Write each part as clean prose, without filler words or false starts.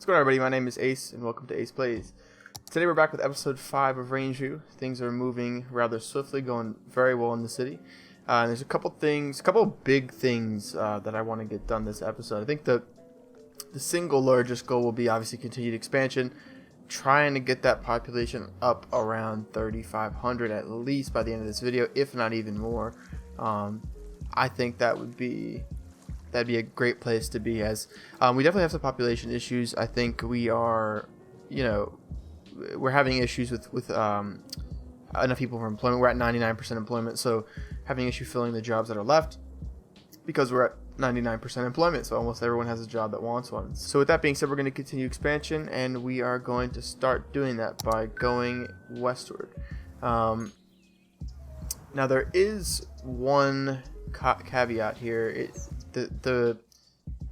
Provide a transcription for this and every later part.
What's going on, everybody? My name is Ace, and welcome to Ace Plays. Today we're back with episode 5 of Rangeview. Things are moving rather swiftly, going very well in the city. There's a couple big things that I want to get done this episode. I think the single largest goal will be obviously continued expansion, trying to get that population up around 3,500 at least by the end of this video, if not even more. I think that'd be a great place to be, as we definitely have some population issues. I think we are, we're having issues with enough people for employment. We're at 99% employment, so having issue filling the jobs that are left because we're at 99% employment, so almost everyone has a job that wants one. So with that being said, we're going to continue expansion, and we are going to start doing that by going westward. Now there is one caveat here.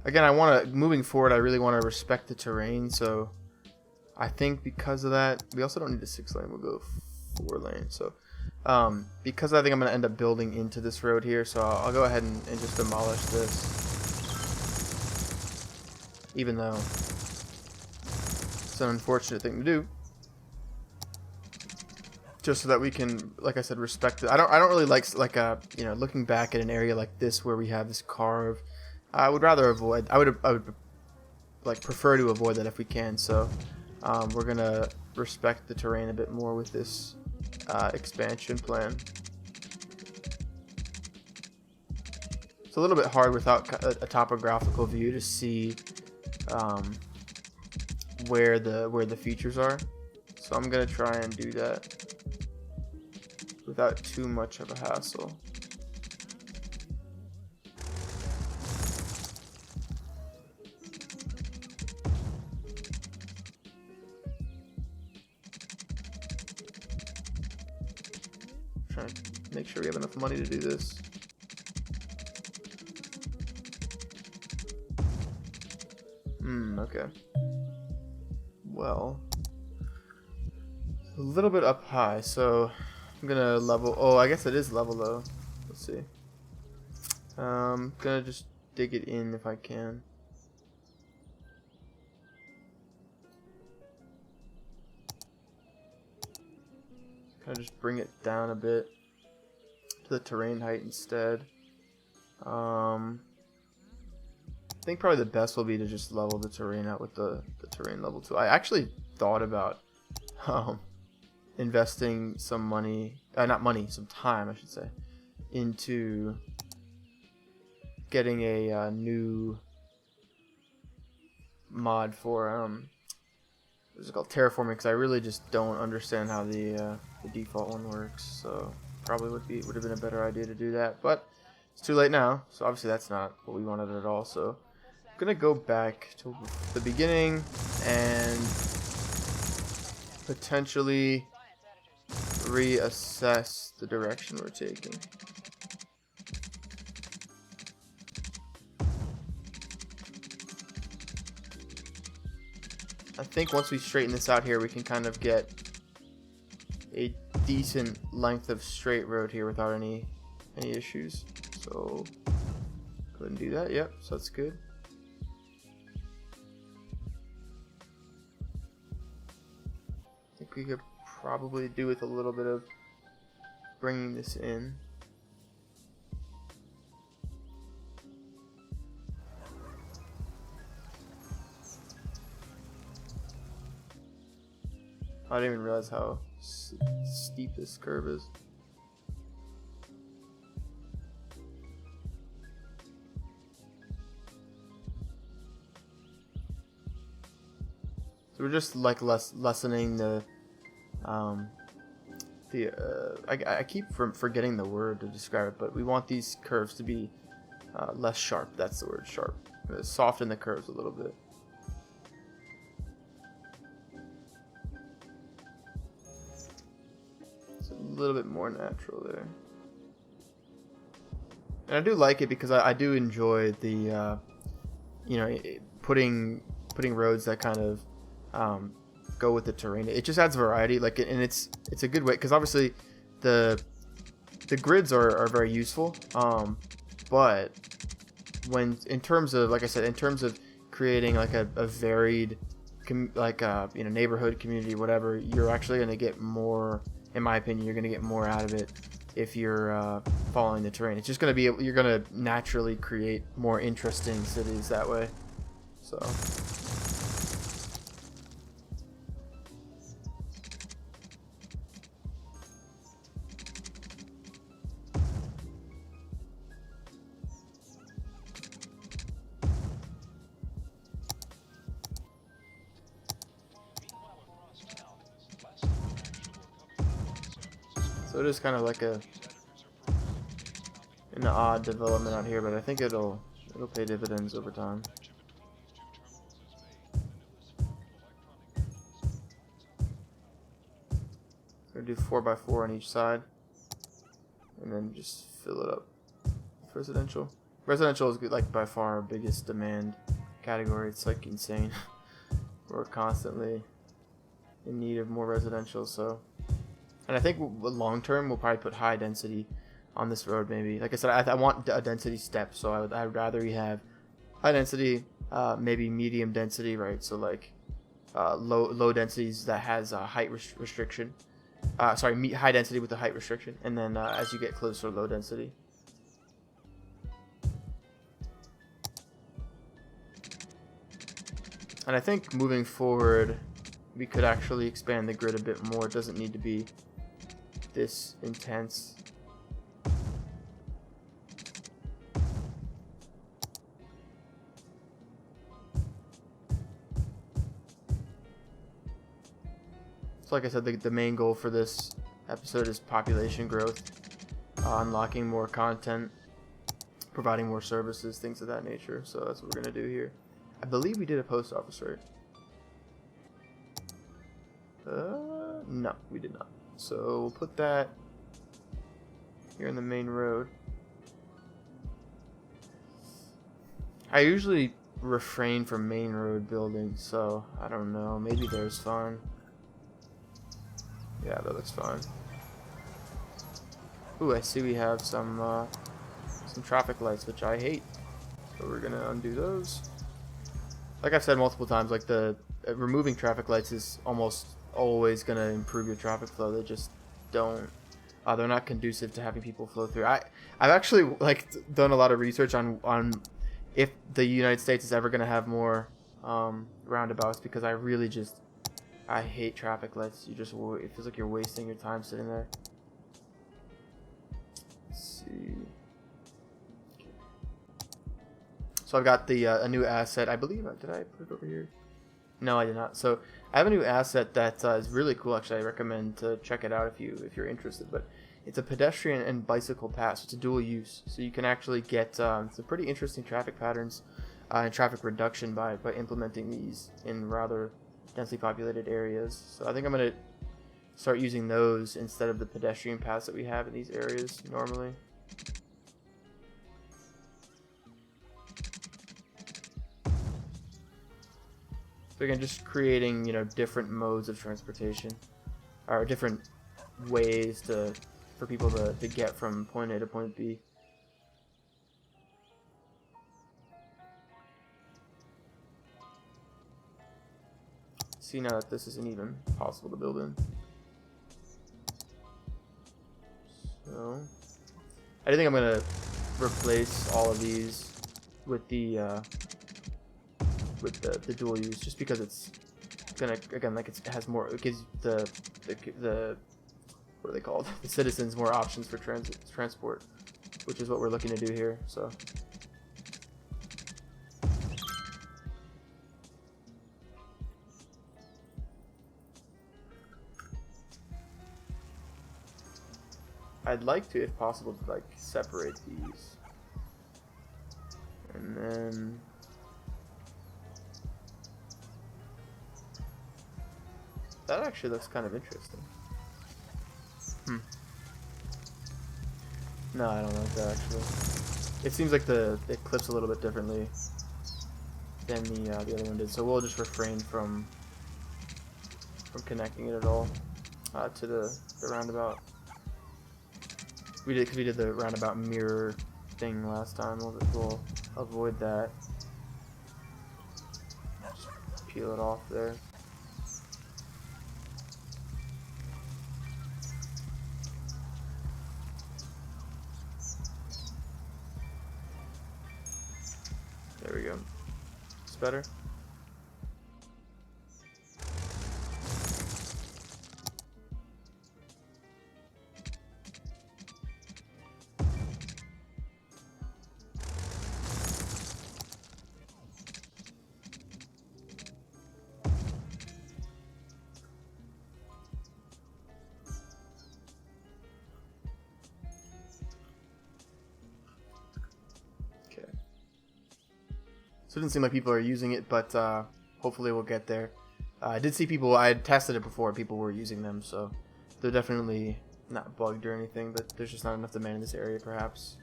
Again, moving forward, I really want to respect the terrain, so I think because of that, we also don't need a 6-lane, we'll go 4 lane. So because I think I'm going to end up building into this road here, so I'll go ahead and just demolish this, even though it's an unfortunate thing to do, just so that we can, like I said, respect it. I don't really like looking back at an area like this where we have this carve. I would rather avoid. I would prefer to avoid that if we can. So we're gonna respect the terrain a bit more with this expansion plan. It's a little bit hard without a topographical view to see where the features are. So I'm gonna try and do that without too much of a hassle. Trying to make sure we have enough money to do this. Okay. Well, a little bit up high, so I'm gonna level. Oh, I guess it is level though. Let's see. Gonna just dig it in if I can. Kind of just bring it down a bit to the terrain height instead. I think probably the best will be to just level the terrain out with the terrain level 2. I actually thought about investing some money, some time I should say, into getting a new mod for what's it called, terraforming, because I really just don't understand how the default one works. So probably would have been a better idea to do that, but it's too late now. So obviously that's not what we wanted at all. So I'm gonna go back to the beginning and potentially reassess the direction we're taking. I think once we straighten this out here, we can kind of get a decent length of straight road here without any issues. So go ahead and do that. Yep, so that's good. I think we could probably do with a little bit of bringing this in. I didn't even realize how steep this curve is. So we're just like lessening the I keep forgetting the word to describe it, but we want these curves to be less sharp. That's the word, sharp. Soften the curves a little bit. It's a little bit more natural there. And I do like it because I do enjoy the putting roads that kind of go with the terrain. It just adds variety, and it's a good way, because obviously the grids are very useful, but when in terms of, like I said, in terms of creating like a varied you know, neighborhood, community, whatever, you're actually going to get more. In my opinion, you're going to get more out of it if you're following the terrain. It's just going to be, you're going to naturally create more interesting cities that way. So. So it is kind of like an odd development out here, but I think it'll pay dividends over time. So do 4x4 on each side, and then just fill it up with residential. Residential is like by far our biggest demand category. It's like insane. We're constantly in need of more residential, so. And I think long term we'll probably put high density on this road. Maybe, like I said, I want a density step. So I'd rather you have high density, maybe medium density, right? So like low densities that has a height restriction. Sorry, high density with the height restriction, and then as you get closer, low density. And I think moving forward, we could actually expand the grid a bit more. It doesn't need to be this intense. So like I said, the main goal for this episode is population growth, unlocking more content, providing more services, things of that nature. So that's what we're going to do here. I believe we did a post office, right? No, we did not. So we'll put that here in the main road. I usually refrain from main road building, so I don't know. Maybe there's fine. Yeah, that looks fine. Ooh, I see we have some traffic lights, which I hate. So we're gonna undo those. Like I've said multiple times, like the removing traffic lights is almost always going to improve your traffic flow. They just don't, they're not conducive to having people flow through. I've actually like done a lot of research on if the United States is ever going to have more roundabouts, because I hate traffic lights. It feels like you're wasting your time sitting there. Let's see. So I've got the a new asset. I believe, did I put it over here? No, I did not. So I have a new asset that is really cool. Actually, I recommend to check it out if you're interested. But it's a pedestrian and bicycle pass. It's a dual use, so you can actually get some pretty interesting traffic patterns and traffic reduction by implementing these in rather densely populated areas. So I think I'm gonna start using those instead of the pedestrian pass that we have in these areas normally. So again, just creating, different modes of transportation, or different ways for people to get from point A to point B. See now that this isn't even possible to build in. So I think I'm gonna replace all of these with the dual use, just because it's gonna, again, like it has more, it gives the what are they called, the citizens more options for transport, which is what we're looking to do here. So I'd like to, if possible, to like separate these, and then that actually looks kind of interesting. No, I don't like that actually. It seems like it clips a little bit differently than the other one did, so we'll just refrain from connecting it at all to the roundabout. We did the roundabout mirror thing last time. We'll avoid that. Just peel it off there. There we go. It's better. So it doesn't seem like people are using it, but hopefully we'll get there. I did see people, I had tested it before, people were using them, so they're definitely not bugged or anything, but there's just not enough demand in this area, perhaps.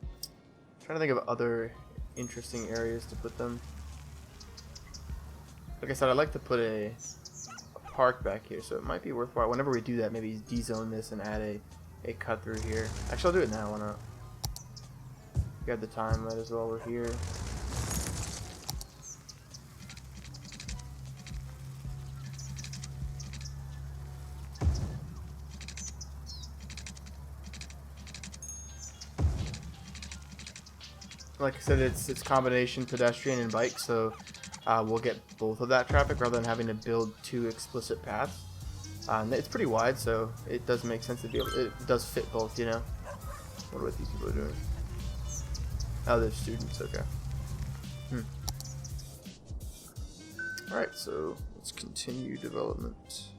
I'm trying to think of other interesting areas to put them. Like I said, I'd like to put a park back here, so it might be worthwhile. Whenever we do that, maybe de-zone this and add a cut through here. Actually, I'll do it now, why not? We got the time, might as well, we're here. Like I said, it's combination pedestrian and bike, so we'll get both of that traffic rather than having to build two explicit paths. It's pretty wide, so it does make sense to be able. It does fit both, you know. I wonder what these people are doing. Oh, they're students. Okay. All right, so let's continue development.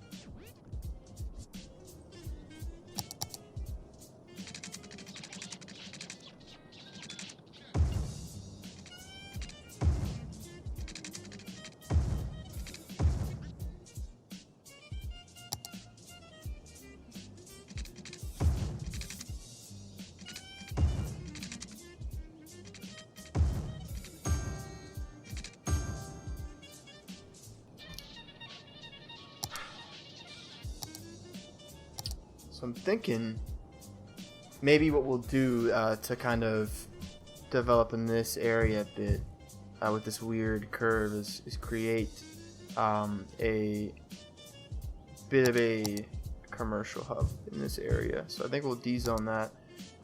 So I'm thinking maybe what we'll do to kind of develop in this area a bit with this weird curve is create a bit of a commercial hub in this area. So I think we'll de-zone that,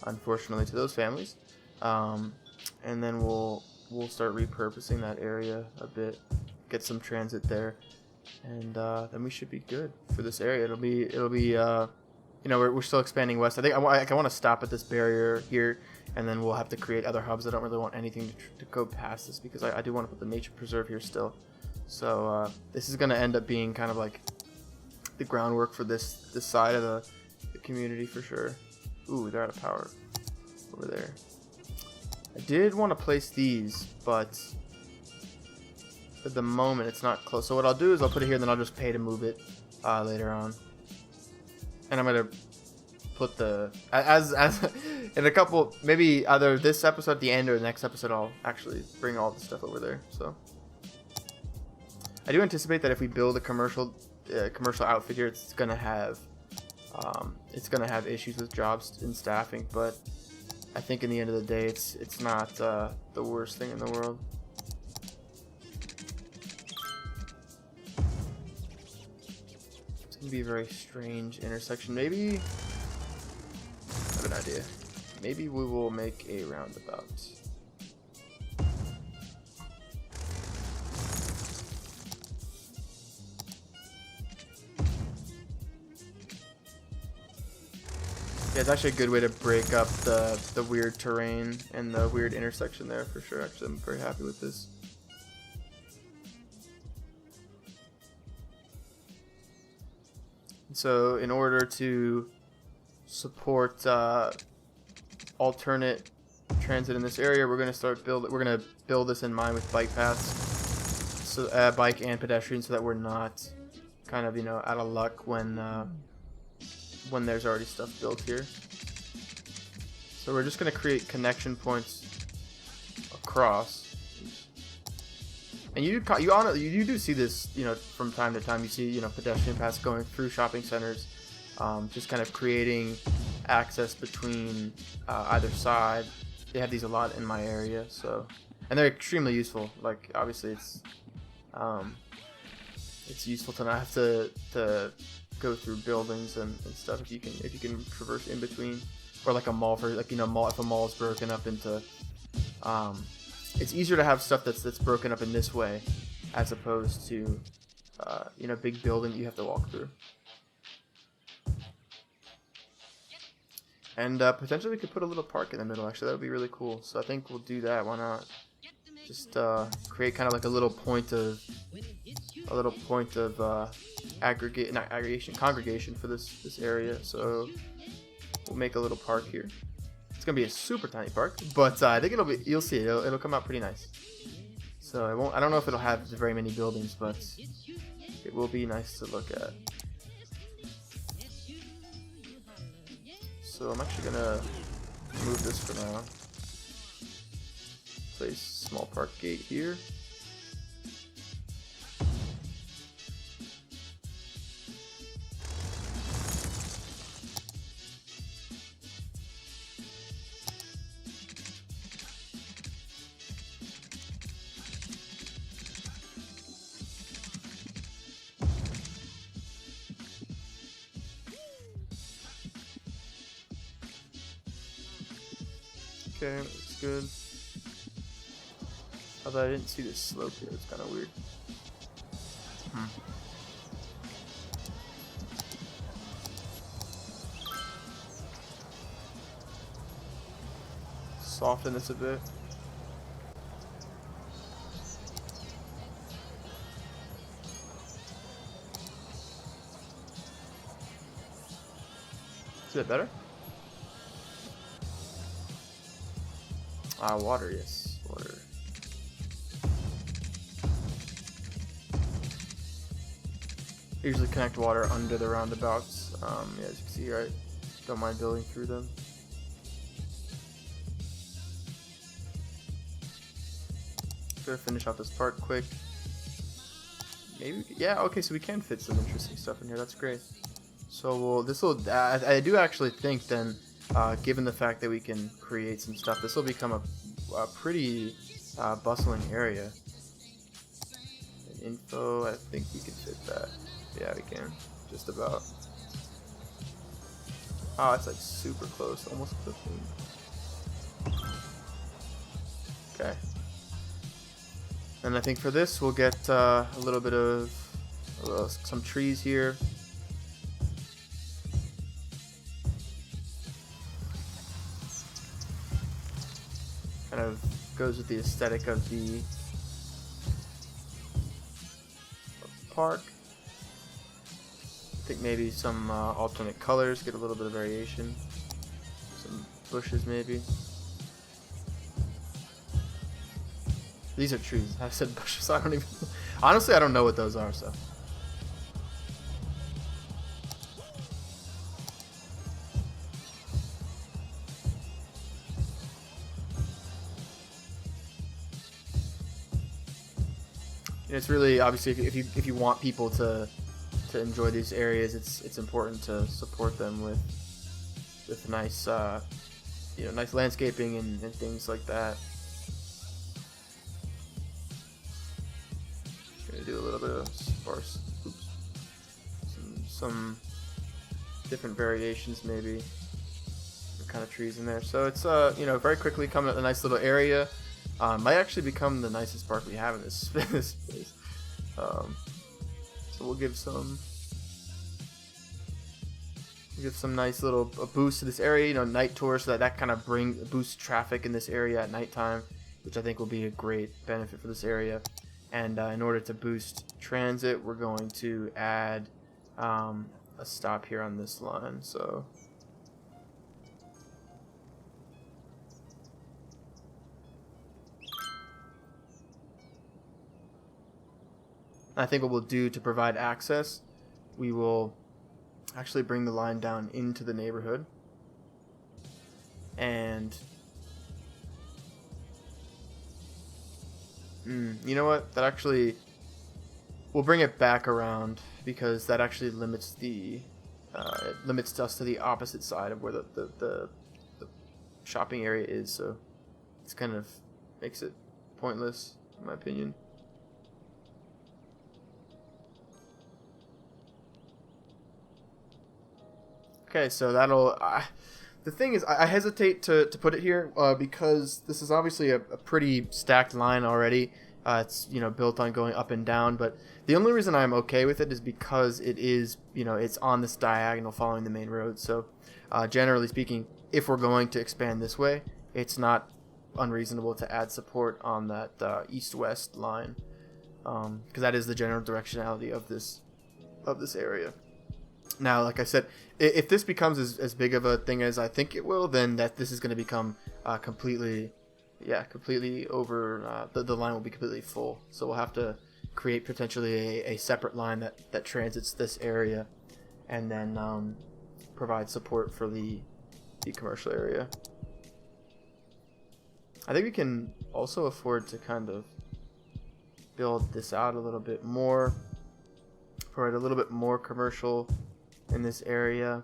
unfortunately, to those families, and then we'll start repurposing that area a bit, get some transit there, and then we should be good for this area. It'll be you know, we're still expanding west. I think I want to stop at this barrier here, and then we'll have to create other hubs. I don't really want anything to go past this because I do want to put the nature preserve here still. So this is going to end up being kind of like the groundwork for this side of the community for sure. Ooh, they're out of power over there. I did want to place these, but at the moment it's not close. So what I'll do is I'll put it here, and then I'll just pay to move it later on. And I'm gonna put the as in a couple, maybe either this episode at the end or the next episode, I'll actually bring all the stuff over there. So I do anticipate that if we build a commercial outfit here, it's gonna have issues with jobs and staffing. But I think in the end of the day, it's not the worst thing in the world. Be a very strange intersection. Maybe I have an idea. Maybe we will make a roundabout. Yeah, it's actually a good way to break up the weird terrain and the weird intersection there for sure. Actually, I'm very happy with this. So in order to support alternate transit in this area, we're gonna build this in mind with bike paths, so bike and pedestrian, so that we're not kind of, you know, out of luck when there's already stuff built here. So we're just gonna create connection points across. And you do see this, you know, from time to time. You see, you know, pedestrian paths going through shopping centers, just kind of creating access between either side. They have these a lot in my area, so and they're extremely useful. Like obviously it's useful to not have to go through buildings and stuff if you can traverse in between, or like a mall for like, you know, if a mall is broken up into it's easier to have stuff that's broken up in this way as opposed to you know, big building you have to walk through. And potentially we could put a little park in the middle. Actually, that would be really cool. So I think we'll do that. Why not? Just create kind of like a little point of congregation for this area. So we'll make a little park here. It's gonna be a super tiny park, but I think you'll see it. It'll come out pretty nice. So I don't know if it'll have very many buildings, but it will be nice to look at. So I'm actually gonna move this for now. Place small park gate here. Okay, looks good. Although I didn't see this slope here, it's kind of weird. Soften this a bit. Is it better? Water, yes. Water. I usually connect water under the roundabouts. Yeah, as you can see here, I don't mind building through them. Gonna finish off this part quick. Maybe, yeah, okay, so we can fit some interesting stuff in here. That's great. So I do actually think then, given the fact that we can create some stuff, this will become a pretty bustling area. And info, I think we can fit that. Yeah, we can. Just about. Oh, it's like super close, almost clicking. Okay. And I think for this, we'll get a little bit of some trees here. Kind of goes with the aesthetic of the park. I think maybe some alternate colors, get a little bit of variation. Some bushes maybe. These are trees. I said bushes. I don't even. Honestly, I don't know what those are. So. It's really obviously if you want people to enjoy these areas, it's important to support them with nice you know, nice landscaping and things like that. Gonna do a little bit of sparse, some different variations maybe, what kind of trees in there. So it's you know, very quickly coming at a nice little area. Might actually become the nicest park we have in this space. So we'll give some nice little boost to this area. You know, night tours, so that kind of boosts traffic in this area at nighttime, which I think will be a great benefit for this area. And in order to boost transit, we're going to add a stop here on this line. So. I think what we'll do to provide access, we will actually bring the line down into the neighborhood. And you know what? That actually, we'll bring it back around because that actually limits it limits us to the opposite side of where the shopping area is. So it's kind of makes it pointless, in my opinion. Okay, so that'll... the thing is, I hesitate to put it here because this is obviously a pretty stacked line already. It's, you know, built on going up and down, but the only reason I'm okay with it is because it is, you know, it's on this diagonal following the main road. So generally speaking, if we're going to expand this way, it's not unreasonable to add support on that east-west line, because that is the general directionality of this area. Now, like I said, if this becomes as big of a thing as I think it will, then this is going to become completely over. The line will be completely full. So we'll have to create potentially a separate line that transits this area, and then provide support for the commercial area. I think we can also afford to kind of build this out a little bit more, provide a little bit more commercial in this area.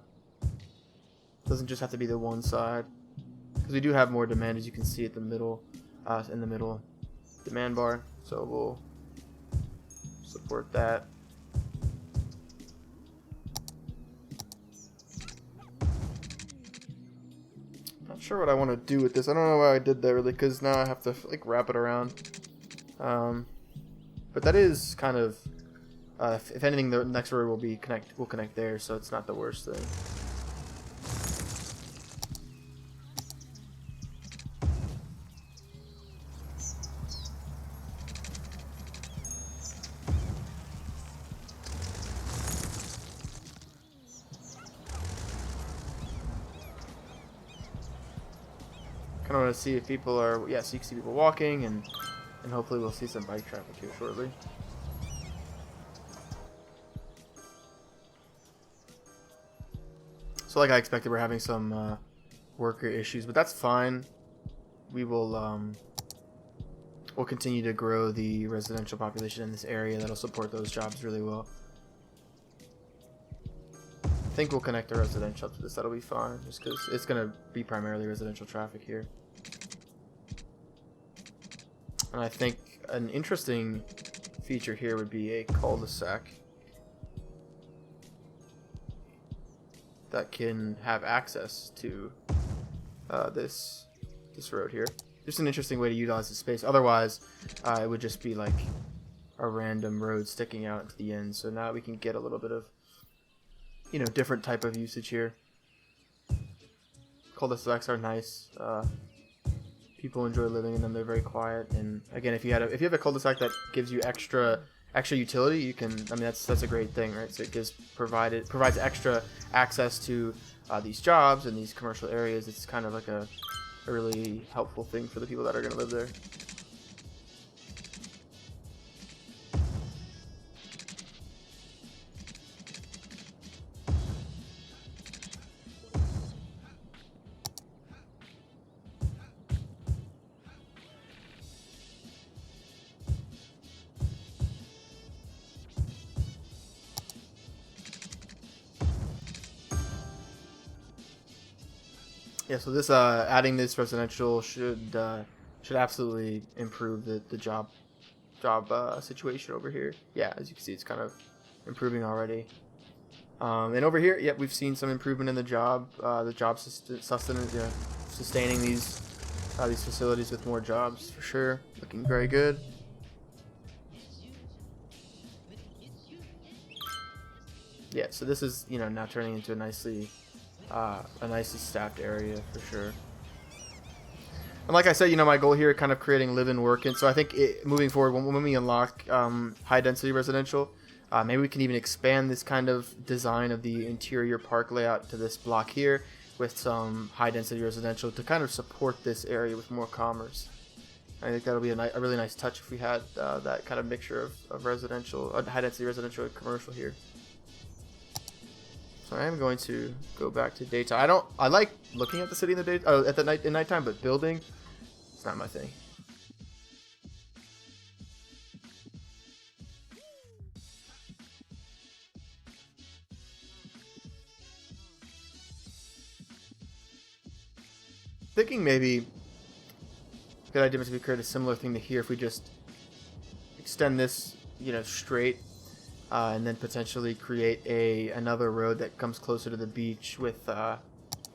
Doesn't just have to be the one side, because we do have more demand, as you can see at the middle, in the middle demand bar. So we'll support that. Not sure what I want to do with this. I don't know why I did that really, because now I have to like wrap it around. But that is kind of, if anything, the next road will connect there, so it's not the worst thing. Kind of want to see if people are, so you can see people walking, and hopefully we'll see some bike traffic here shortly. So like I expected, we're having some worker issues, but that's fine. We will we'll continue to grow the residential population in this area. That'll support those jobs really well. I think we'll connect the residential up to this. That'll be fine, just because it's going to be primarily residential traffic here. And I think an interesting feature here would be a cul-de-sac that can have access to this road here. Just an interesting way to utilize the space. Otherwise, it would just be like a random road sticking out into the end. So now we can get a little bit of, you know, different type of usage here. Cul-de-sacs are nice. People enjoy living in them. They're very quiet. And again, if you have a cul-de-sac that gives you extra utility, you can. I mean, that's a great thing, right? So it provides extra access to these jobs and these commercial areas. It's kind of like a really helpful thing for the people that are going to live there. Yeah, so this adding this residential should absolutely improve the job situation over here. Yeah, as you can see, it's kind of improving already. And over here, yep, we've seen some improvement in the job sustenance, sustaining these facilities with more jobs for sure. Looking very good. Yeah, so this is now turning into a nicely staffed area for sure. And like I said, my goal here, kind of creating live and work, and so I think moving forward, when we unlock high density residential, maybe we can even expand this kind of design of the interior park layout to this block here with some high density residential to kind of support this area with more commerce. I think that'll be a really nice touch if we had that kind of mixture of residential, high density residential and commercial here. So I am going to go back to daytime. I like looking at the city in the day, in nighttime, but building, it's not my thing. Thinking maybe, good idea to create a similar thing to here if we just extend this, you know, straight, and then potentially create another road that comes closer to the beach with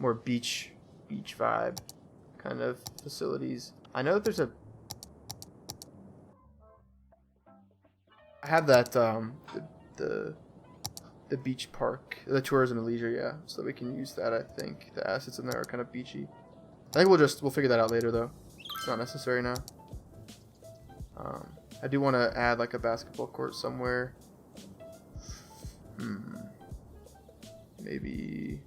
more beach vibe kind of facilities. I know that there's I have that the beach park, the tourism and leisure, yeah, so we can use that. I think the assets in there are kind of beachy. I think we'll figure that out later though. It's not necessary now. I do want to add like a basketball court somewhere. Maybe,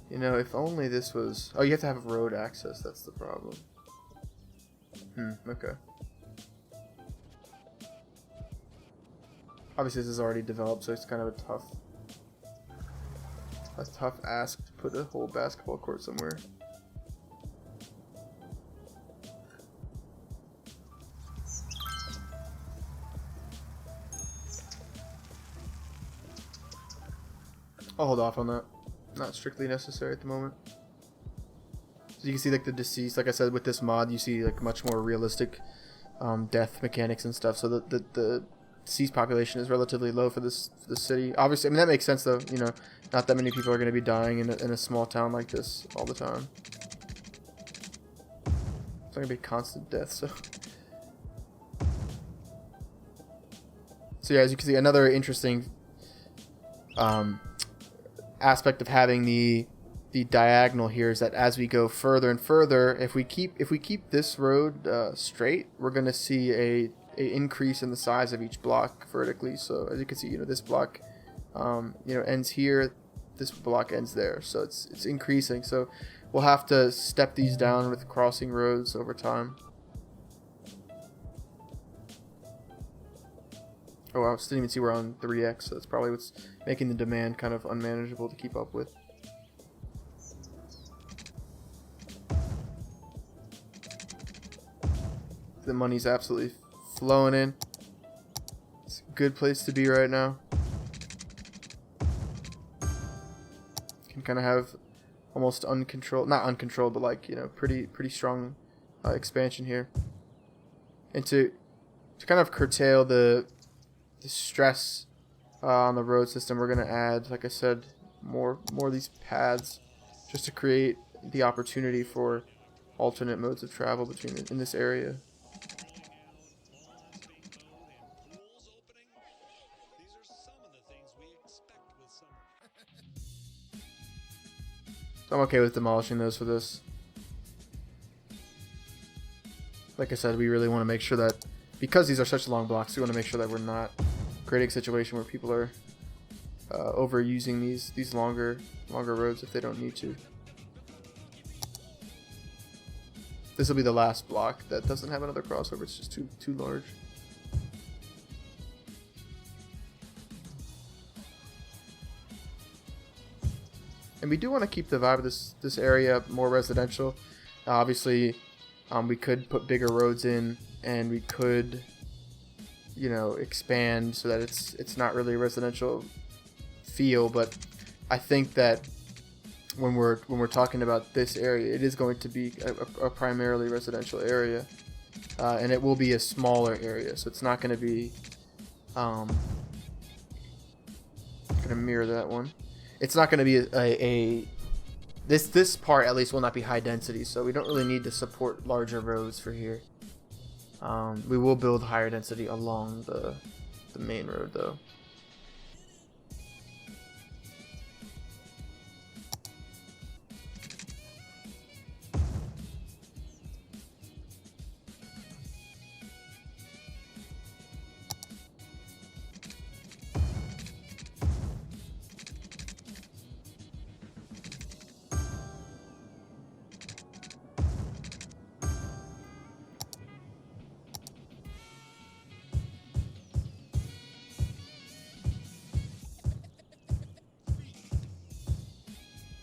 you know, if only this was... Oh, you have to have road access. That's the problem. Okay. Obviously, this is already developed, so it's kind of a tough ask to put a whole basketball court somewhere. I'll hold off on that. Not strictly necessary at the moment. So you can see like the deceased, like I said, with this mod, you see like much more realistic death mechanics and stuff. So the deceased population is relatively low for this city. Obviously, I mean that makes sense though. You know, not that many people are going to be dying in a small town like this all the time. It's not going to be constant death. So yeah, as you can see, another interesting aspect of having the diagonal here is that as we go further and further, if we keep this road straight, we're going to see a increase in the size of each block vertically. So as you can see, you know, this block you know, ends here, this block ends there, so it's increasing. So we'll have to step these down with crossing roads over time. Oh wow, didn't even see we're on 3x, so that's probably what's making the demand kind of unmanageable to keep up with. The money's absolutely flowing in. It's a good place to be right now. Can kind of have almost uncontrolled, not uncontrolled, but like, you know, pretty strong expansion here. And to kind of curtail the stress on the road system, we're going to add, like I said, more of these paths just to create the opportunity for alternate modes of travel between in this area. So I'm okay with demolishing those for this. Like I said, we really want to make sure that, because these are such long blocks, we want to make sure that we're not creating a situation where people are overusing these longer roads if they don't need to. This will be the last block that doesn't have another crossover. It's just too large. And we do want to keep the vibe of this area more residential. Obviously, we could put bigger roads in, and we could, you know, expand so that it's not really a residential feel. But I think that when we're talking about this area, it is going to be a primarily residential area, and it will be a smaller area, so it's not going to be going to mirror that one. It's not going to be this part at least will not be high density, so we don't really need to support larger roads for here. We will build higher density along the main road though.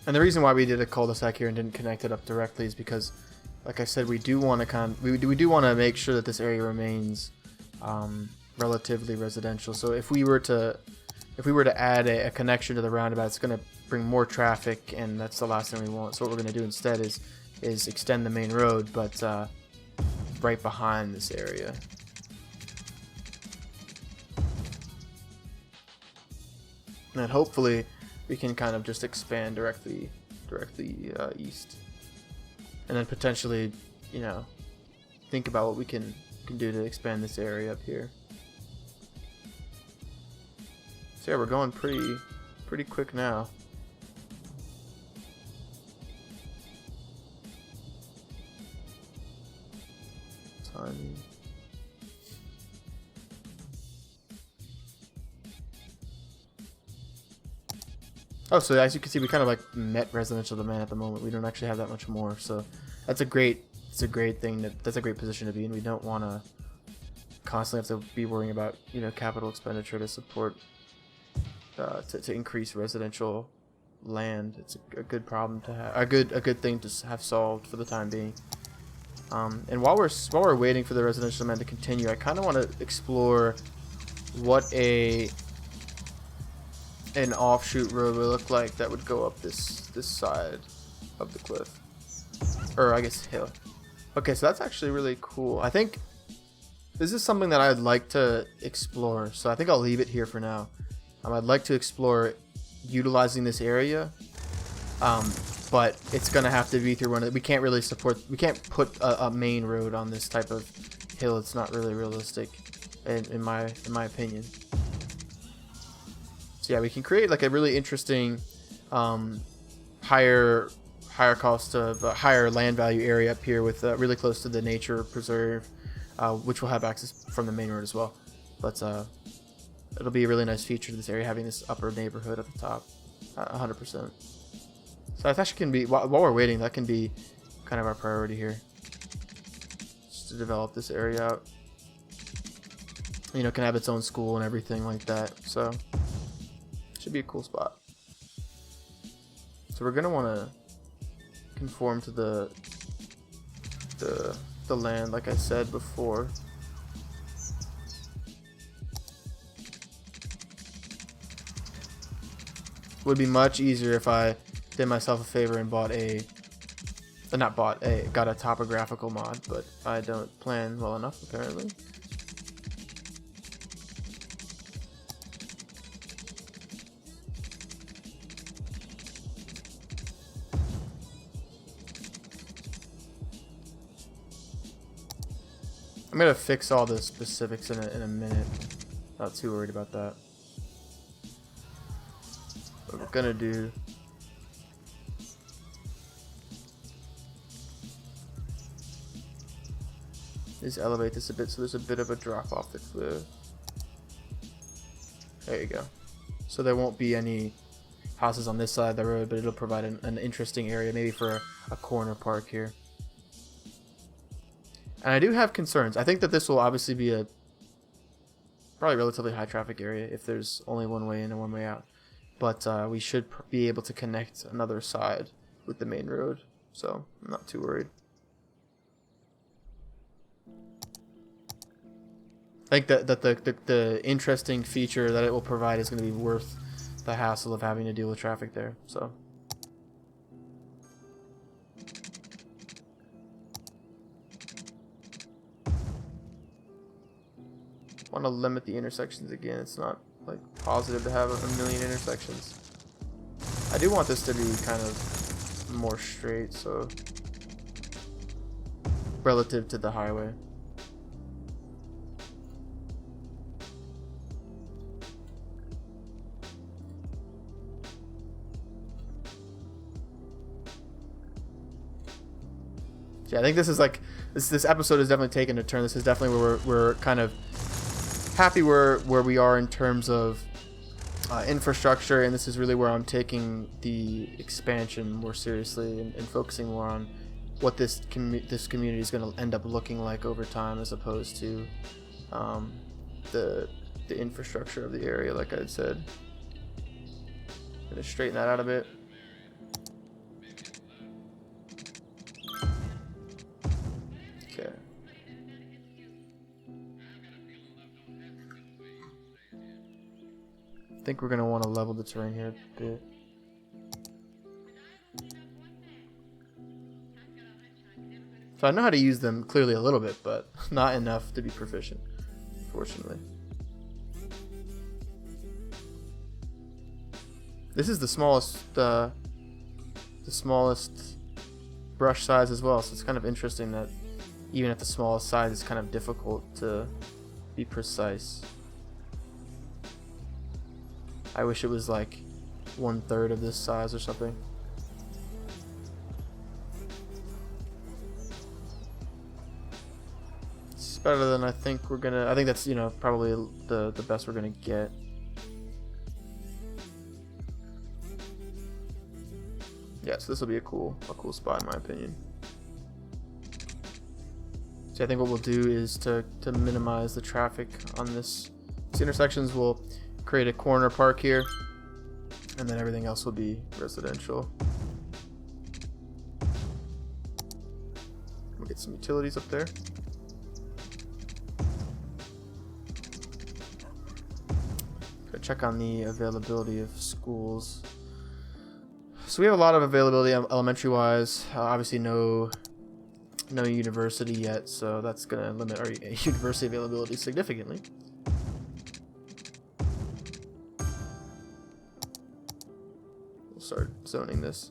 And the reason why we did a cul-de-sac here and didn't connect it up directly is because, like I said, we do want to we do want to make sure that this area remains relatively residential. So if we were to add a connection to the roundabout, it's going to bring more traffic, and that's the last thing we want. So what we're going to do instead is is extend the main road, but right behind this area. And then hopefully we can kind of just expand directly east, and then potentially, you know, think about what we can do to expand this area up here. So yeah, we're going pretty quick now. Timing. Oh, so as you can see, we kind of like met residential demand at the moment. We don't actually have that much more, so that's a great thing. That's a great position to be in. We don't want to constantly have to be worrying about, you know, capital expenditure to support to increase residential land. It's a good problem to have, a good thing to have solved for the time being. And while we're waiting for the residential demand to continue, I kind of want to explore what an offshoot road would look like that would go up this side of the cliff, or I guess hill. Okay, so that's actually really cool. I think this is something that I'd like to explore, so I think I'll leave it here for now. I'd like to explore utilizing this area, but it's gonna have to be through one of we can't put a main road on this type of hill. It's not really realistic in my opinion. So yeah, we can create like a really interesting higher cost of higher land value area up here with really close to the nature preserve, which will have access from the main road as well. But it'll be a really nice feature to this area, having this upper neighborhood at the top, 100%. So that actually can be, while we're waiting, that can be kind of our priority here, just to develop this area out. You know, can have its own school and everything like that. So should be a cool spot. So we're gonna want to conform to the land, like I said before. Would be much easier if I did myself a favor and got a topographical mod, but I don't plan well enough apparently. I'm gonna fix all the specifics in a minute. Not too worried about that. What we're gonna do is elevate this a bit so there's a bit of a drop off the cliff. There you go. So there won't be any houses on this side of the road, but it'll provide an interesting area, maybe for a corner park here. And I do have concerns. I think that this will obviously be a probably relatively high traffic area if there's only one way in and one way out. But we should be able to connect another side with the main road, so I'm not too worried. I think that the interesting feature that it will provide is going to be worth the hassle of having to deal with traffic there. So. Want to limit the intersections again. It's not like positive to have a million intersections. I do want this to be kind of more straight, so relative to the highway. Yeah, I think this is like this episode is definitely taken a turn. This is definitely where we're kind of happy where we are in terms of infrastructure, and this is really where I'm taking the expansion more seriously and focusing more on what this community is going to end up looking like over time, as opposed to the infrastructure of the area, like I said. Gonna straighten that out a bit. Okay. I think we're going to want to level the terrain here a bit. So I know how to use them clearly a little bit, but not enough to be proficient, unfortunately. This is the smallest brush size as well, so it's kind of interesting that even at the smallest size, it's kind of difficult to be precise. I wish it was like 1/3 of this size or something. It's better than I think we're gonna. I think that's, you know, probably the best we're gonna get. Yeah, so this will be a cool spot in my opinion. So I think what we'll do is to minimize the traffic on these intersections, we'll create a corner park here, and then everything else will be residential. We'll get some utilities up there. Gotta check on the availability of schools. So we have a lot of availability elementary wise. Obviously no university yet, so that's gonna limit our university availability significantly. We'll start zoning this.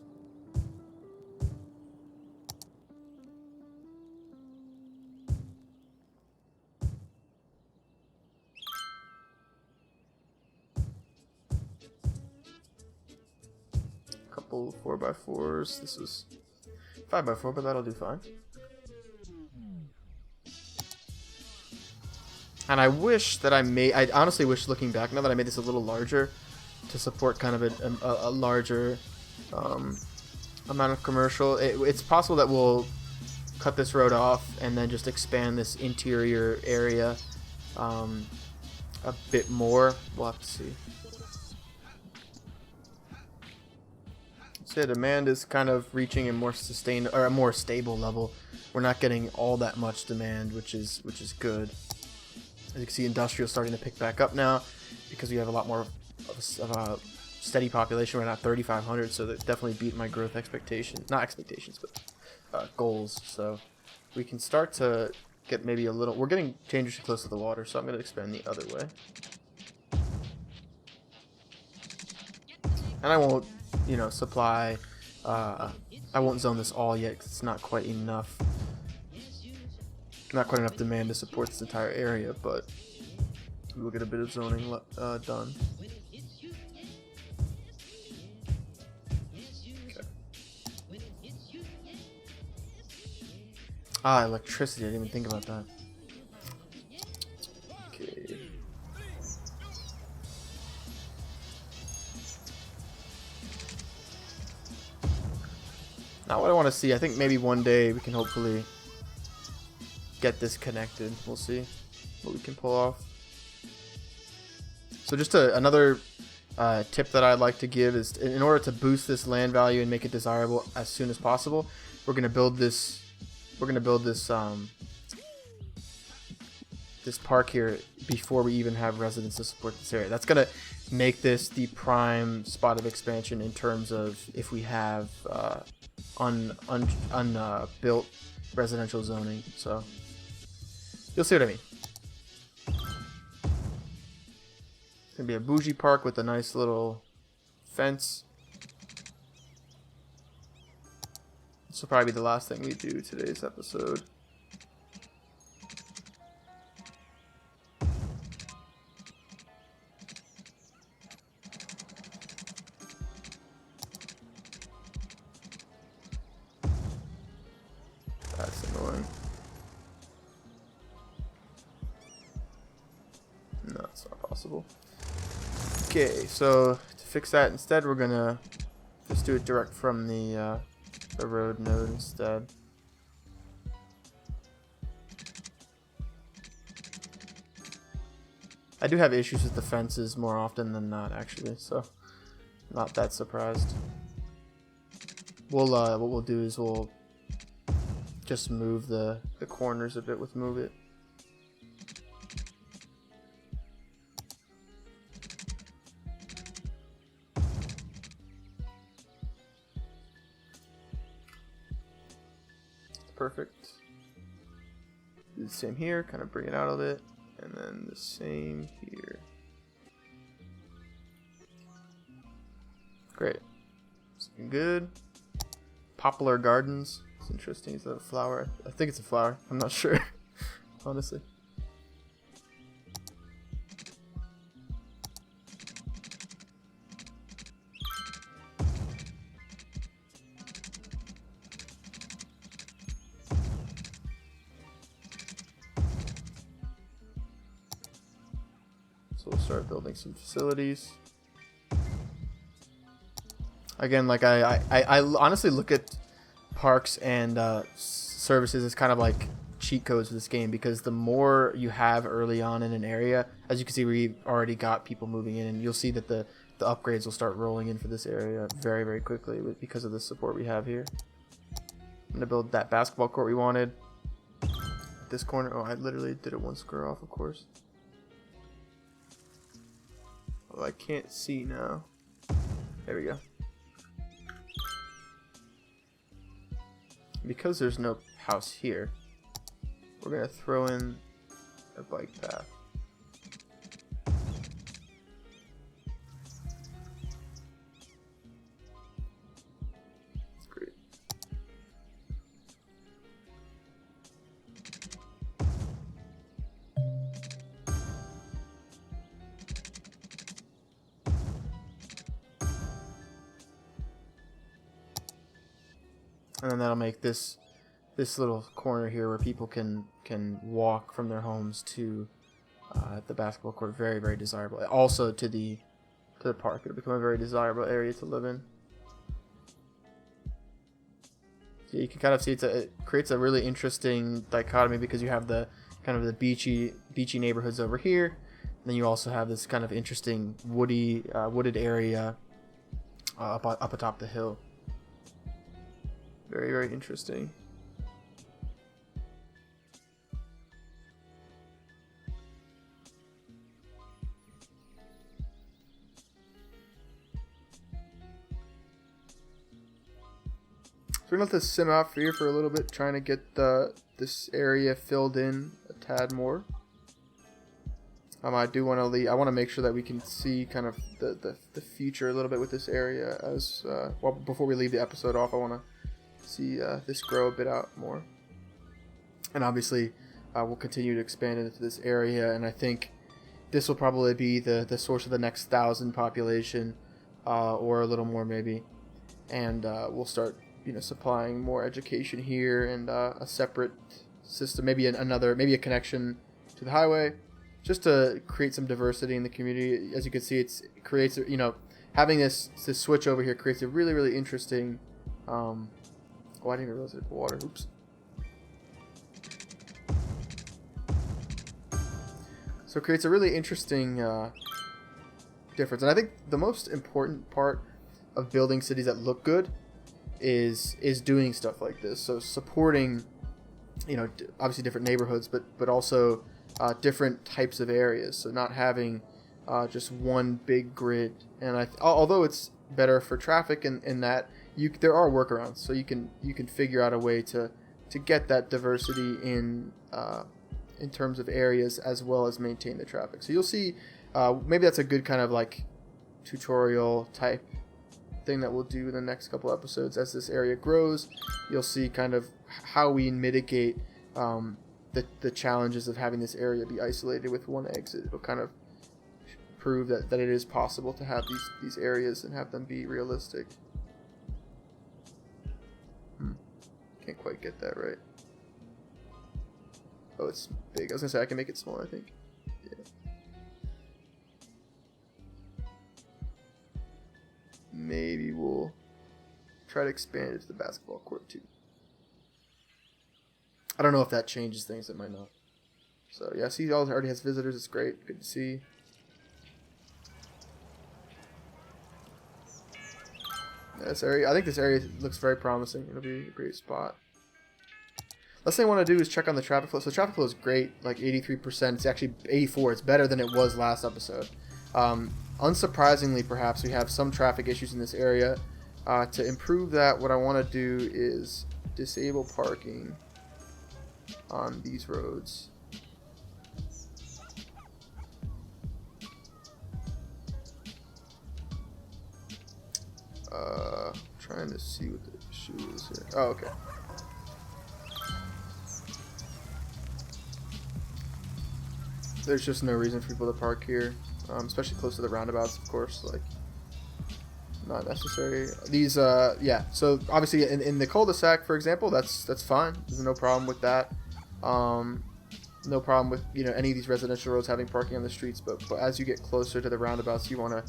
Couple 4x4s. This is 5x4, but that'll do fine. And I wish that I honestly wish, looking back now, that I made this a little larger to support kind of a larger amount of commercial. It's possible that we'll cut this road off and then just expand this interior area a bit more. We'll have to see. So yeah, demand is kind of reaching a more sustained or a more stable level. We're not getting all that much demand, which is good. As you can see, industrial starting to pick back up now because we have a lot more of a steady population. We're at 3,500, so that definitely beat my growth expectations. Not expectations, but goals. So we can start to get maybe a little. We're getting dangerously close to the water, so I'm going to expand the other way. And I won't, you know, supply. I won't zone this all yet because it's not quite enough. Not quite enough demand to support this entire area, but we'll get a bit of zoning done. Okay. Ah, electricity. I didn't even think about that. Okay. Not what I want to see. I think maybe one day we can hopefully get this connected. We'll see what we can pull off. So just another tip that I'd like to give is, in order to boost this land value and make it desirable as soon as possible, we're going to build this. We're going to build this this park here before we even have residents to support this area. That's going to make this the prime spot of expansion in terms of if we have unbuilt residential zoning. So you'll see what I mean. It's gonna be a bougie park with a nice little fence. This will probably be the last thing we do today's episode. That's annoying. No, it's not possible. Okay, so to fix that instead, we're gonna just do it direct from the road node instead. I do have issues with the fences more often than not, actually, so not that surprised. We'll what we'll do is we'll just move the corners a bit with Move It. Perfect. Do the same here, kind of bring it out a bit, and then the same here. Great. Looking good. Poplar Gardens. It's interesting. Is that a flower? I think it's a flower. I'm not sure, honestly. So we'll start building some facilities. Again, like I honestly look at parks and services as kind of like cheat codes for this game, because the more you have early on in an area, as you can see, we've already got people moving in, and you'll see that the upgrades will start rolling in for this area very, very quickly because of the support we have here. I'm gonna build that basketball court we wanted. This corner, oh, I literally did it one square off, of course. Oh, I can't see now. There we go. Because there's no house here, we're going to throw in a bike path. Great. And then that'll make this little corner here where people can walk from their homes to the basketball court very, very desirable. Also to the park, it'll become a very desirable area to live in. So you can kind of see it creates a really interesting dichotomy, because you have the kind of the beachy neighborhoods over here, and then you also have this kind of interesting wooded area up atop the hill. Very, very interesting. So we're going to let this sim out here for a little bit, trying to get this area filled in a tad more. I do want to I want to make sure that we can see kind of the future a little bit with this area as well. Before we leave the episode off, I want to see this grow a bit out more, and obviously we'll continue to expand into this area, and I think this will probably be the source of the next 1,000 population, or a little more maybe, and we'll start supplying more education here, and a separate system, maybe maybe a connection to the highway, just to create some diversity in the community. As you can see, it creates having this switch over here creates a really, really interesting oh, I didn't even realize it was water. Oops. So it creates a really interesting difference. And I think the most important part of building cities that look good is doing stuff like this. So supporting, obviously different neighborhoods, but also different types of areas. So not having just one big grid. And although it's better for traffic in that, there are workarounds, so you can figure out a way to get that diversity in terms of areas, as well as maintain the traffic. So you'll see, maybe that's a good kind of like tutorial type thing that we'll do in the next couple episodes. As this area grows, you'll see kind of how we mitigate the challenges of having this area be isolated with one exit. It'll kind of prove that it is possible to have these areas and have them be realistic. Can't quite get that right. Oh, it's big. I was gonna say I can make it smaller, I think. Yeah. Maybe we'll try to expand it to the basketball court too. I don't know if that changes things. It might not. So yeah, see, already has visitors. It's great. Good to see. This area, I think this area looks very promising. It'll be a great spot. Last thing I want to do is check on the traffic flow. So traffic flow is great, like 83%. It's actually 84. It's better than it was last episode. Unsurprisingly, perhaps, we have some traffic issues in this area. To improve that, what I want to do is disable parking on these roads. Trying to see what the issue is here. Oh, okay. There's just no reason for people to park here, especially close to the roundabouts, of course. Like, not necessary. These, yeah. So obviously, in the cul-de-sac, for example, that's fine. There's no problem with that. No problem with any of these residential roads having parking on the streets. But as you get closer to the roundabouts, you want to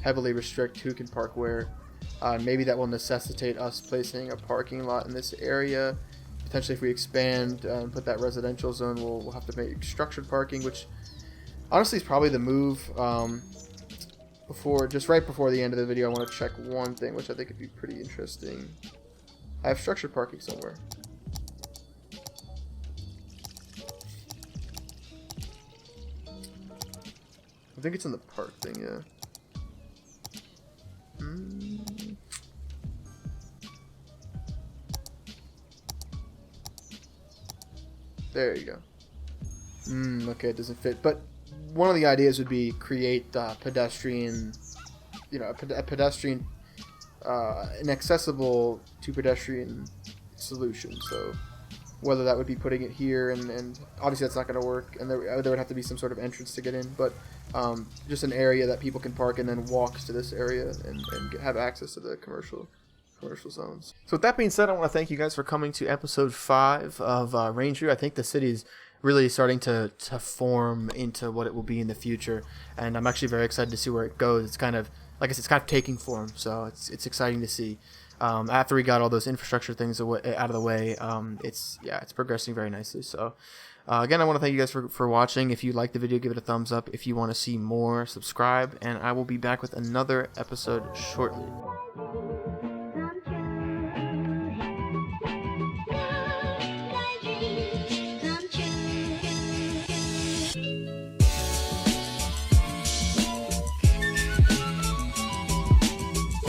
heavily restrict who can park where. Maybe that will necessitate us placing a parking lot in this area. Potentially, if we expand and put that residential zone, we'll have to make structured parking, which honestly is probably the move. Right before the end of the video, I want to check one thing, which I think would be pretty interesting. I have structured parking somewhere. I think it's in the park thing, yeah. There you go. Okay, it doesn't fit. But one of the ideas would be create pedestrian, a pedestrian, an accessible to pedestrian solution. So whether that would be putting it here, and obviously that's not going to work, and there would have to be some sort of entrance to get in. But just an area that people can park and then walk to this area and have access to the commercial zones. So with that being said, I want to thank you guys for coming to episode 5 of Rangeview. I think the city is really starting to form into what it will be in the future, and I'm actually very excited to see where it goes. It's kind of, like I said, it's kind of taking form, so it's exciting to see. After we got all those infrastructure things out of the way, it's progressing very nicely. So again, I want to thank you guys for watching. If you like the video, give it a thumbs up. If you want to see more, subscribe, and I will be back with another episode shortly.